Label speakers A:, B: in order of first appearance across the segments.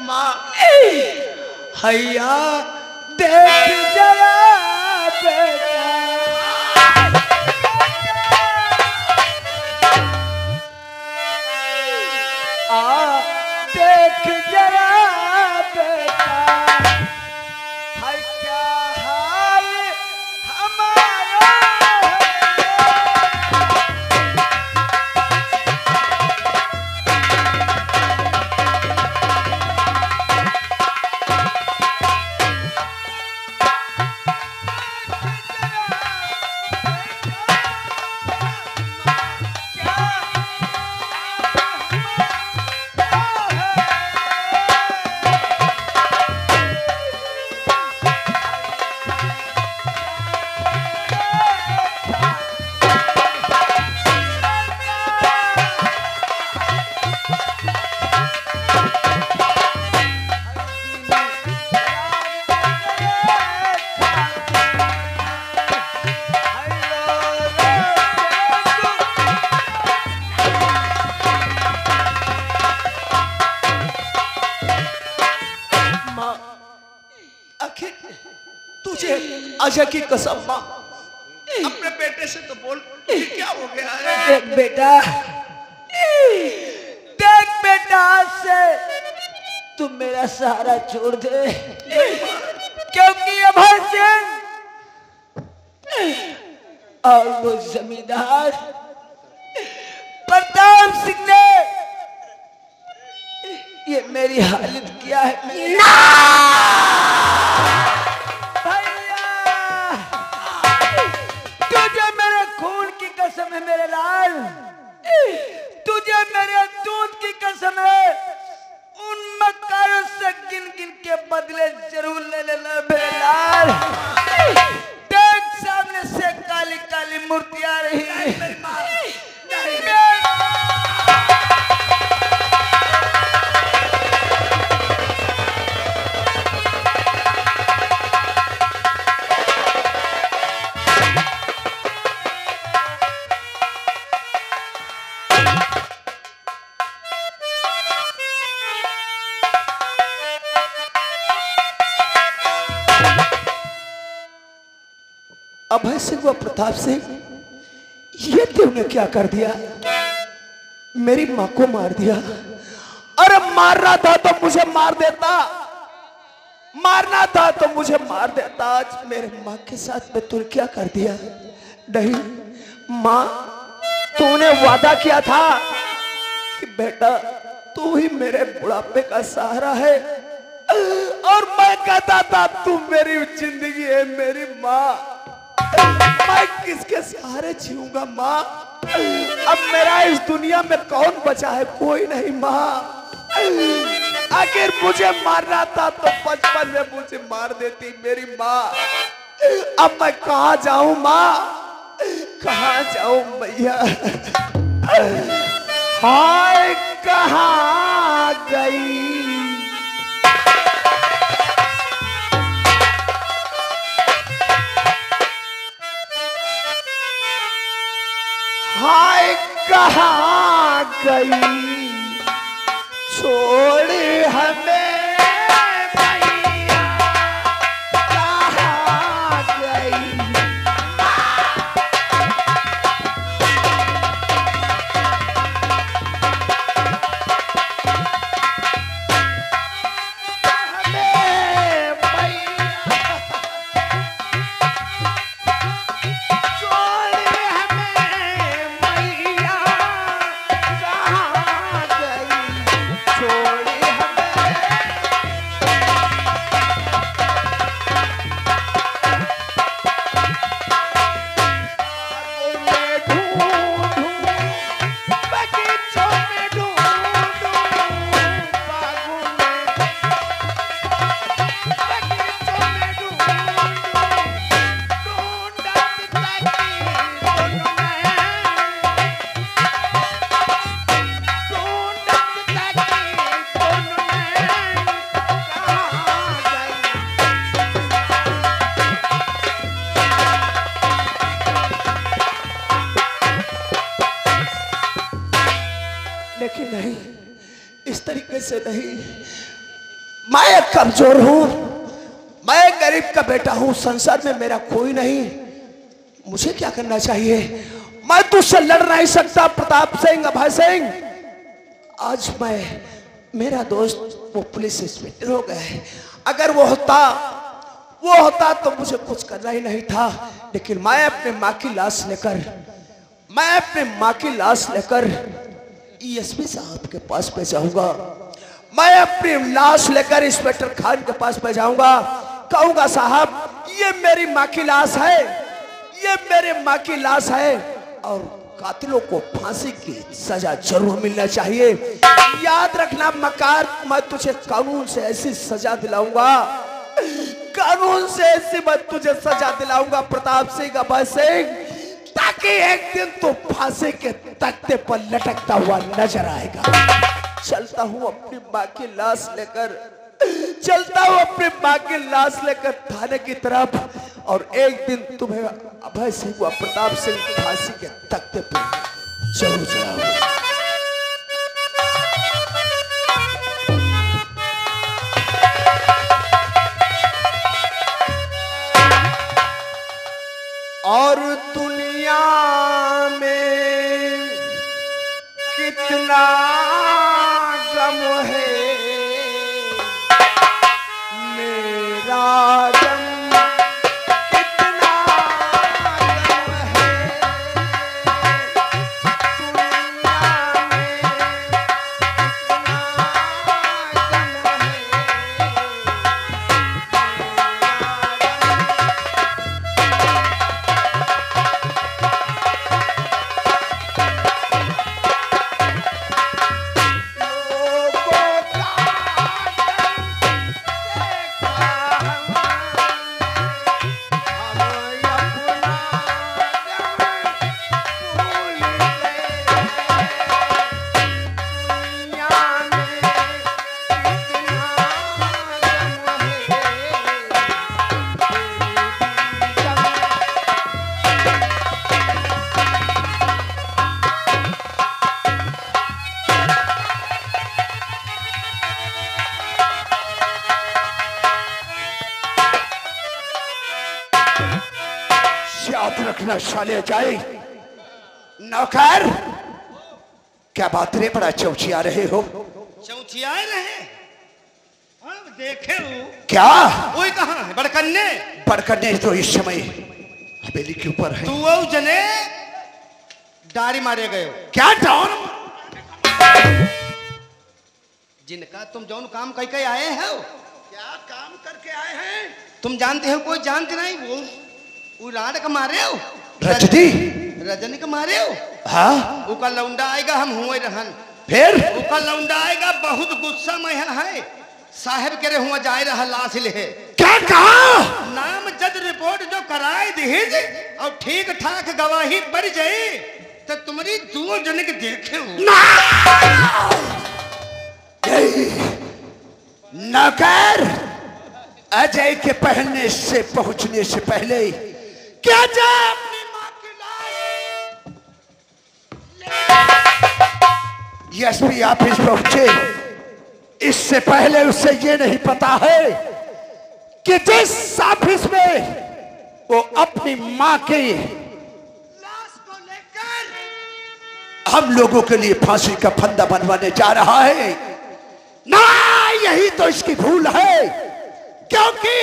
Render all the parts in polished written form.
A: माँ
B: हैया देख जरा बेटा, आ देख जरा बेटा, है क्या हाल हमारा
A: आशा की कसम माँ, अपने बेटे से तो बोल कि क्या हो गया है।
B: देख बेटा, देख बेटा, आज से तू मेरा सहारा छोड़ दे, क्योंकि अभय सिंह और वो जमींदार प्रताप सिंह ने ये मेरी हालत किया है। कसम है मेरे लाल, तुझे मेरे दूध की कसम है, उन मक्कारों से गिन गिन के बदले जरूर ले लेना मेरे लाल। देख सामने से काली काली मूर्ति आ रही है।
A: अभय सिंह व प्रताप सिंह, ये तुमने क्या कर दिया? मेरी माँ को मार दिया। अरे मारना था तो मुझे मार देता, मारना था तो मुझे मार देता। आज मेरे माँ के साथ में तूने क्या कर दिया? नहीं माँ, तूने वादा किया था कि बेटा तू ही मेरे बुढ़ापे का सहारा है, और मैं कहता था तू मेरी जिंदगी है। मेरी माँ, मैं किसके सहारे जीऊंगा माँ? अब मेरा इस दुनिया में कौन बचा है? कोई नहीं माँ। आखिर मुझे मारना था तो बचपन में मुझे मार देती मेरी माँ। अब मैं कहाँ जाऊं माँ, कहाँ जाऊं मैया? हाय कहाँ गई? हाय कहाँ गई? छोड़ हमें मैया, कहाँ गई? से नहीं। मैं एक कमजोर हूं, मैं एक गरीब का बेटा हूं, संसार में मेरा कोई नहीं। मुझे क्या करना चाहिए? मैं तुझसे लड़ नहीं सकता प्रताप सिंह, अभय सिंह। आज मेरा दोस्त वो पुलिस इंस्पेक्टर हो गया है। अगर वो होता तो मुझे कुछ करना ही नहीं था। लेकिन मैं अपने माँ की लाश लेकर ESP साहब के पास पे जाऊंगा। मैं अपनी लाश लेकर इंस्पेक्टर खान के पास पे जाऊंगा, कहूंगा साहब ये मेरी माँ की लाश है, ये मेरे माँ की लाश है और कातिलों को फांसी की सजा जरूर मिलना चाहिए। याद रखना मकार, मैं तुझे कानून से ऐसी सजा दिलाऊंगा, कानून से ऐसी मैं तुझे सजा दिलाऊंगा प्रताप सिंह, अभय सिंह, ताकि एक दिन तू फांसी के तख्ते पर लटकता हुआ नजर आएगा। चलता हूँ अपनी माँ की लाश लेकर थाने की तरफ, और एक दिन तुम्हें अभय सिंह व प्रताप सिंह फांसी के तख्ते पर जरूर चढ़ाऊंगा। और दुनिया में कितना गम है, मेरा गम कितना गम है, दुनिया में याद रखना साले जाए। नौकर, क्या बात रे, बड़ा चौचिया रहे हो?
C: चौचिया रहे? देखे हो
A: क्या?
C: वही कहाँ है?
A: बड़कन्ने तो इस समय हवेली के ऊपर है।
C: तू जने डारी मारे गए हो
A: क्या? डाउन
C: जिनका तुम जौन काम करके आए हो,
A: क्या काम करके आए हैं?
C: तुम जानते हो? कोई जानते नहीं। वो राड का मारे हो, रजनी का मारे हो।
A: हाँ,
C: उका लौंडा आएगा, हम हुए रहन।
A: फिर
C: उका लौंडा आएगा, बहुत गुस्सा में है, साहब के हुआ जाए रहा लाश ले।
A: क्या कहा?
C: नाम जज रिपोर्ट जो कराए दीज और ठीक ठाक गवाही बढ़ जाए तो तुम्हारी दो जन के देखे हो।
A: नौकर, अजय के पहनने से पहुंचने से पहले क्या जा अपनी मां की लाश ESP ऑफिस पहुंचे। इससे पहले उसे ये नहीं पता है कि जिस ऑफिस में वो अपनी मां की लाश को लेकर हम लोगों के लिए फांसी का फंदा बनवाने जा रहा है ना, यही तो इसकी भूल है। क्योंकि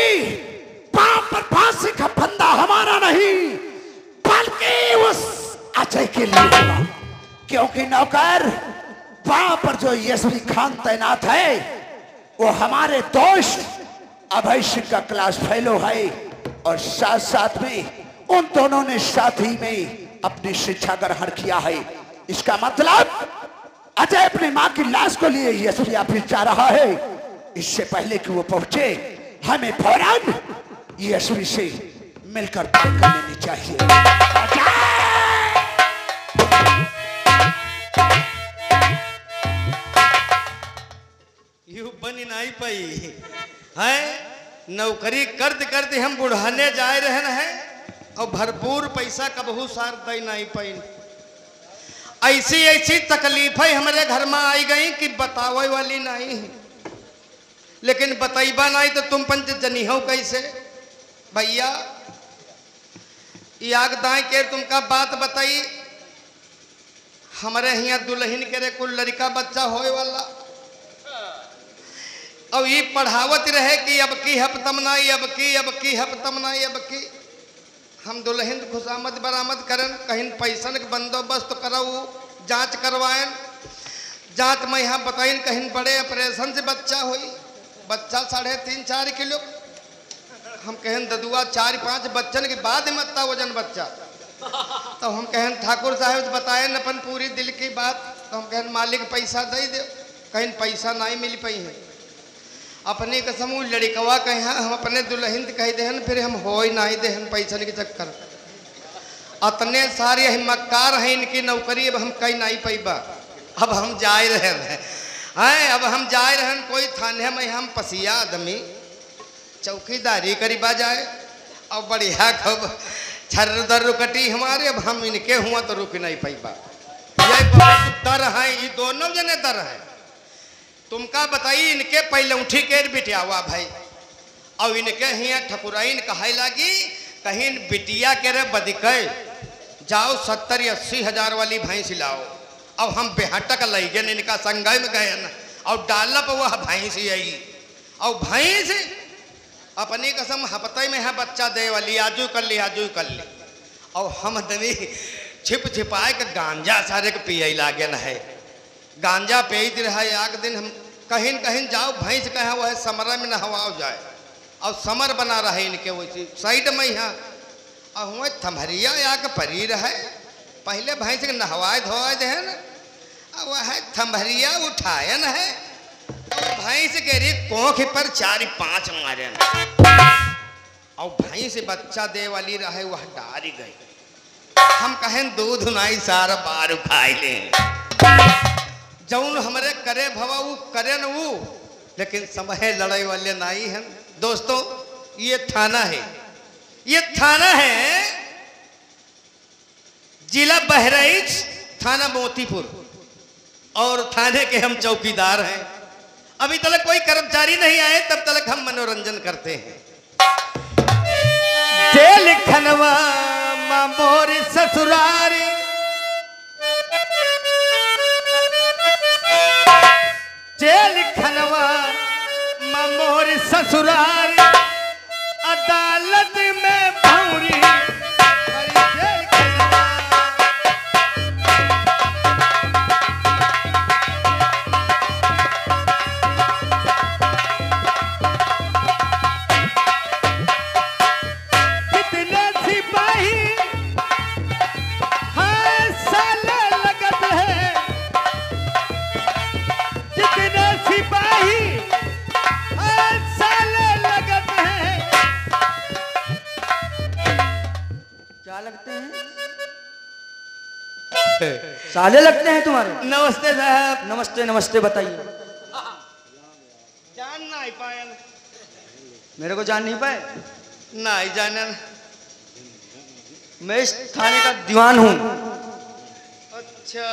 A: पांव पर फांसी का फंदा हमारा नहीं बल्कि उस अजय के लिए होगा। क्योंकि नौकर, वहां पर जो ESP खान तैनात है वो हमारे दोस्त अभय सिंह का क्लास फेलो है, और साथ साथ में उन दोनों ने साथ ही में अपनी शिक्षा ग्रहण किया है। इसका मतलब अजय अपनी मां की लाश को लिए ESP ऑफिस जा रहा है। इससे पहले कि वो पहुंचे, हमें फौरन ESP से मिलकर बात कर लेनी चाहिए।
C: यू बनी नहीं पाई है। नौकरी करते करते हम बुढ़ाने जाए रहन है और भरपूर पैसा कबहू सार दे नहीं पाई। ऐसी ऐसी तकलीफें हमारे घर में आई गई कि बतावे वाली नहीं है। लेकिन बताइबा नहीं तो तुम पंच जनी हो कैसे भैया। याग दाई के तुमका बात बताई। हमारे यहाँ दुल्हन के रे कुल लड़का बच्चा होए वाला और ये पढ़ावत रहे कि अब की हफ्तम नहीं, अब की हफ्तम नहीं, अब की हम दुल्हन खुशामद बरामद करन, कहीं पैसन के बंदोबस्त कराऊ, जांच करवाएं। जांच में यहाँ बताइन कहीं बड़े ऑपरेशन से बच्चा हुई, बच्चा 3.5-4 किलो। हम कहें ददुआ 4-5 बच्चन के बाद मत्ता वजन बच्चा। तो हम कहें ठाकुर साहब बताए अपन पूरी दिल की बात। तो हम कहें मालिक पैसा दे दे, कहीं पैसा नहीं मिल पाई है। अपने कसम लड़कवा कहे हम अपने दुल्हन कह देहन, फिर हम हो ही नहीं देहन पैसन के चक्कर। अतने सारे हिम्मतकार हैं इनकी नौकरी, अब हम कहीं नहीं पैबा। अब हम जाए रहे हैं, अब हम जाए रहे। कोई थाने में हम पसिया आदमी चौकीदारी करीबा जाए और बढ़िया खूब छर्रदर रुकटी हमारे। अब हम इनके हुआ तो रुक नहीं पैबा। ये बहुत डर है, ये दोनों जने डर है। तुमका बताई इनके पहले उठी के बिटियावा भाई और इनके हिया ठकुराइन कहे लागी कहीं बिटिया के रे बदिके जाओ 70-80 हजार वाली भैंस लाओ। अब हम बेहटक लगे इनका संगय में गए न और डालब वह भैंस आई और भैंस अपनी कसम हफ्ते में है बच्चा दे वाली, आजू कर ली आजू कर ली। और हम दवी छिप छिपाए के गांजा सारे के पिए लागे न है। गांजा पेत रहा। एक दिन हम कहीं कहीं जाओ भैंस कहे वह समर में नहवाओ जाए और समर बना रहे इनके वैसे साइड में यहाँ और हुआ थमहरिया या के परी रहे। पहले भैंस के नहवाए धोवाए दे न और वह थमहरिया उठाए न है और भैंस के रे कोख पर 4-5 मारे और भैंस बच्चा दे वाली रहे वह डारी गई। हम कहें दूध नहीं सारा बार खाए ले जौन हमारे करे भवा वो करे न वो, लेकिन समय लड़ाई वाले नहीं हैं दोस्तों। ये थाना है, ये थाना है जिला बहराइच, थाना मोतीपुर और थाने के हम चौकीदार हैं। अभी तक कोई कर्मचारी नहीं आए, तब तक हम मनोरंजन करते हैं। जेल खनवा मोर ससुरारी जेल खनवा मोर ससुराल अदालत में भौरी जेल खनवा। कितने सिपाही हाँ साले लगत है, कितने सिपाही साले लगत है।
B: क्या लगते हैं? साले लगते हैं तुम्हारे?
C: नमस्ते साहब।
B: नमस्ते नमस्ते। बताइए।
C: जान नहीं पाए?
B: मेरे को जान नहीं पाए?
C: नहीं जानन।
B: मैं इस थाने का दीवान हूँ।
C: अच्छा,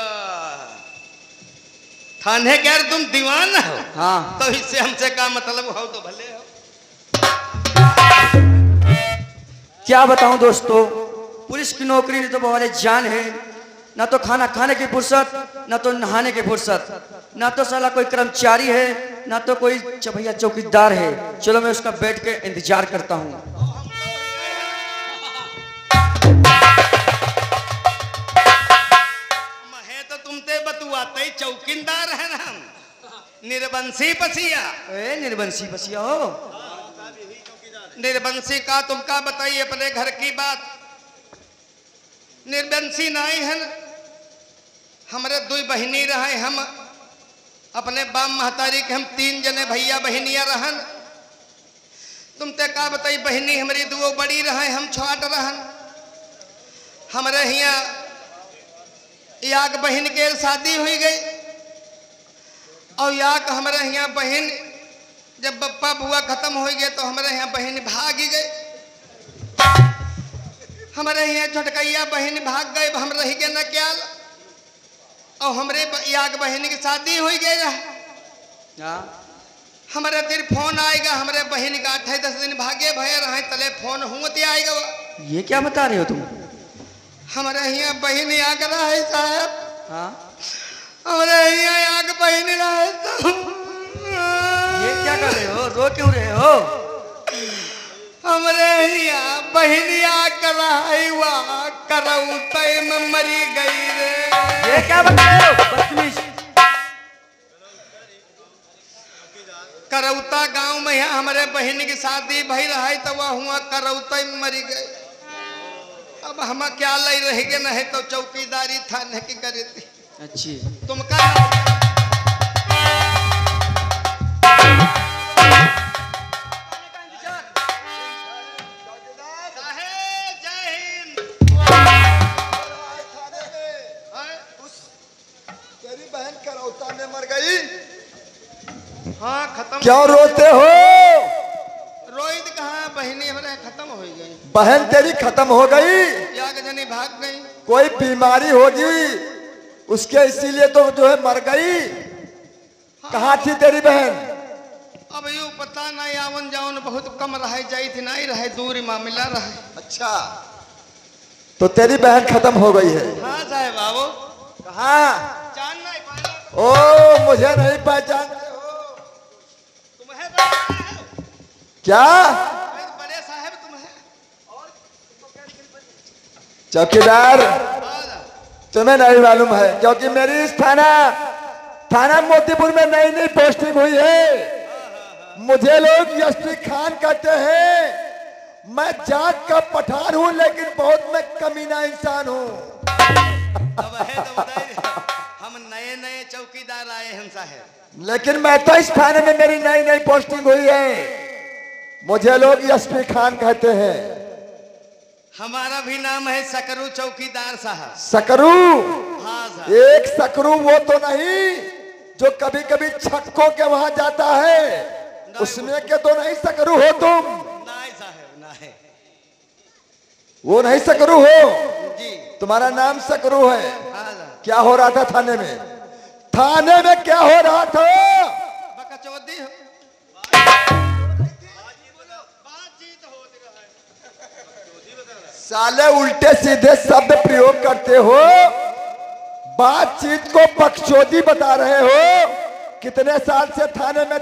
C: थाने के तुम दीवान हो?
B: हाँ।
C: तो इससे हमसे क्या मतलब हो तो भले हो।
B: क्या बताऊं दोस्तों, पुलिस की नौकरी ने तो बवाले जान है। ना तो खाना खाने की फुर्सत, ना तो नहाने की फुर्सत, ना तो साला कोई कर्मचारी है, ना तो कोई चपैया चौकीदार है। चलो मैं उसका बैठ के इंतजार करता हूँ।
C: मैं तो तुमसे बतुआते चौकीदार है ना हम, निर्बंसी पसिया।
B: निर्बंसी पसिया हो?
C: निर्बंसी का तुमका बताइए अपने घर की बात। निर्बंसी नहीं है न, हमारे 2 बहनी रहे। हम अपने बाप महतारी के हम 3 जने भैया बहनिया रहन। तुमते का बताई बहनी हमारी 2 बड़ी रहे, हम छोट रहन। हमारे यहाँ याक बहन के शादी हुई गई और याक हमारे यहाँ बहन जब बप्पा बुआ खत्म हो गए तो हमारे यहाँ बहन भागी गई। हमारे यहाँ छोटकैया बहन भाग गए, हम रह गए न क्या। और हमरे याग बहन की शादी हो गई रहा।
B: हाँ
C: हमारे तेरे फोन आएगा, हमारे बहन का 8-10 दिन भागे भय रहे तले फोन हुआ आएगा।
B: ये क्या बता रहे हो तुम?
C: हमारे यहाँ बहन आग रहा है साहब।
B: हाँ
C: हमारे यहाँ आग बहन रहा है तो
B: ये क्या कर रहे हो? रो क्यों रहे हो?
C: हमारे यहाँ बहन आग रहा है वहाँ करऊ तय में मरी गई रे।
B: ये क्या बता रहे हो? बदतमीज।
C: करौता गांव में यहाँ हमारे बहन की शादी भई रहा है तो वह हुआ करौता में मरी गई। अब हम क्या लई रहेंगे न है तो चौकीदारी थाने की करे थी।
B: अच्छी
C: तुम का
D: तेरी बहन करौता में मर गई।
C: हाँ खत्म।
D: क्यों रोते हो?
C: रोहित कहाँ बहनी हमारे खत्म हो गई।
D: बहन तेरी खत्म हो गई।
C: याग जनी भाग गई।
D: कोई बीमारी होगी उसके इसीलिए तो जो है मर गई। कहाँ थी तेरी बहन?
C: अब यू पता नहीं आवन जावन बहुत कम रहे जाई थी नहीं रहे दूर मामला रहे।
D: अच्छा तो तेरी बहन खत्म हो गई है।
C: हाँ साहब बाबू।
D: कहाँ?
C: जान नहीं पाया।
D: ओ मुझे नहीं पहचानते हो।
C: तुम्हें तो
D: क्या?
C: बड़े साहब तुम्हें
D: चौकीदार तुम्हें नहीं मालूम है क्योंकि मेरी इस थाना मोतीपुर में नई नई पोस्टिंग हुई है। मुझे लोग यशवी खान कहते हैं। मैं जाट का पठान हूं लेकिन बहुत मैं कमीना इंसान हूं।
C: अब है तो बताइए हम नए नए चौकीदार आए हैं साहब।
D: लेकिन मैं तो इस थाने में मेरी नई नई पोस्टिंग हुई है। मुझे लोग यशवी खान कहते हैं।
C: हमारा भी नाम है सकरू चौकीदार साहब।
D: सकरू?
C: हाँ साहब।
D: एक सकरू वो तो नहीं जो कभी कभी छक्कों के वहां जाता है, उसमें के तो नहीं सकरू हो तुम?
C: नहीं साहब नहीं।
D: वो नहीं सकरू हो?
C: जी
D: तुम्हारा नाम सकरू है।
C: हाँ साहब।
D: क्या हो रहा था थाने में? थाने में क्या हो रहा था?
C: बकचोदी हो।
D: साले उल्टे सीधे शब्द प्रयोग करते हो। बातचीत को बकचोदी बता रहे हो। कितने साल से थाने में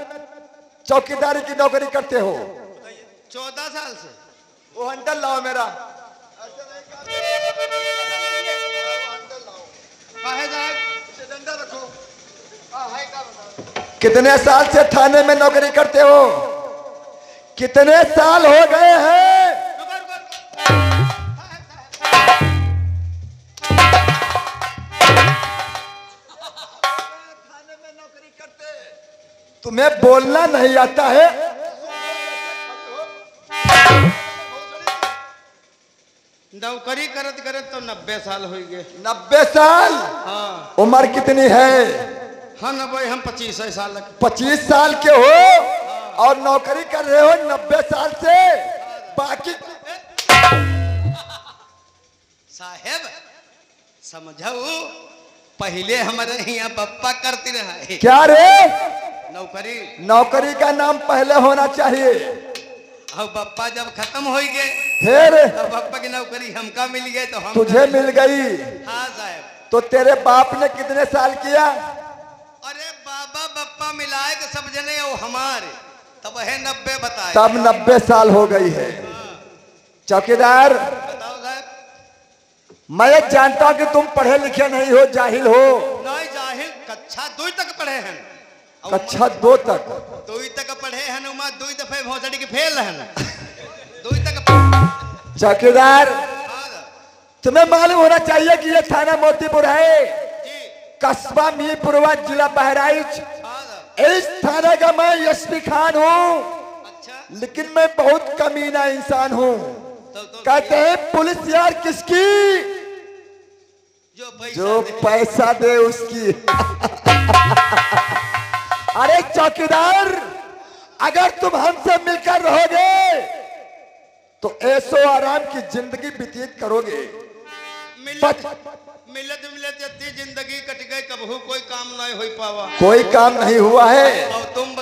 D: चौकीदारी की नौकरी करते हो?
C: 14 साल से।
D: वो हंडल लाओ मेरा।
C: काहे साहब डंडा रखो। हाय का बताओ।
D: कितने साल से थाने में नौकरी करते हो? कितने साल हो गए हैं?
C: रुको रुको।
D: तुम्हें बोलना नहीं आता है?
C: नौकरी करत करत तो 90 साल हो गए।
D: 90 साल?
C: हाँ।
D: उम्र कितनी है?
C: हाँ 90 हम 25 साल।
D: 25 साल के हो और नौकरी कर रहे हो 90 साल से। बाकी
C: साहेब समझाओ पहले हमारे यहाँ पप्पा करती रहा।
D: क्या रे?
C: नौकरी।
D: नौकरी का नाम पहले होना चाहिए।
C: अब पप्पा जब खत्म हो गए
D: फिर
C: तो पप्पा की नौकरी हमका मिल गए तो हम
D: तुझे मिल गई।
C: हाँ साहब।
D: तो तेरे बाप ने कितने साल किया?
C: अरे बाबा बप्पा मिलाए के सब जने वो हमारे तब है 90 बताए।
D: तब 90 साल हो गई है। चौकीदार
C: बताओ साहब।
D: मैं जानता हूं कि तुम पढ़े लिखे नहीं हो, जाहिल हो।
C: नहीं जाहिल कक्षा 2 तक पढ़े हैं।
D: कक्षा 2 तक?
C: 2 तक पढ़े हैं। उमा 2 दफे भौसड़ी के फेल हैं। 2 तक।
D: चौकीदार तुम्हें मालूम होना चाहिए कि ये थाना मोतीपुर है, कस्बा मीरपुरवा, जिला बहराइच। इस थाने का मैं यशवी खान हूँ।
C: अच्छा।
D: लेकिन मैं बहुत कमीना इंसान हूँ। कहते हैं पुलिस यार किसकी? जो पैसा दे उसकी। अरे चौकीदार अगर तुम हमसे मिलकर रहोगे तो ऐसो आराम की जिंदगी व्यतीत करोगे।
C: मिलत मिलत इतनी जिंदगी कट गई, कबहू कोई काम नहीं हो पावा।
D: कोई काम नहीं हुआ है।
C: और तुम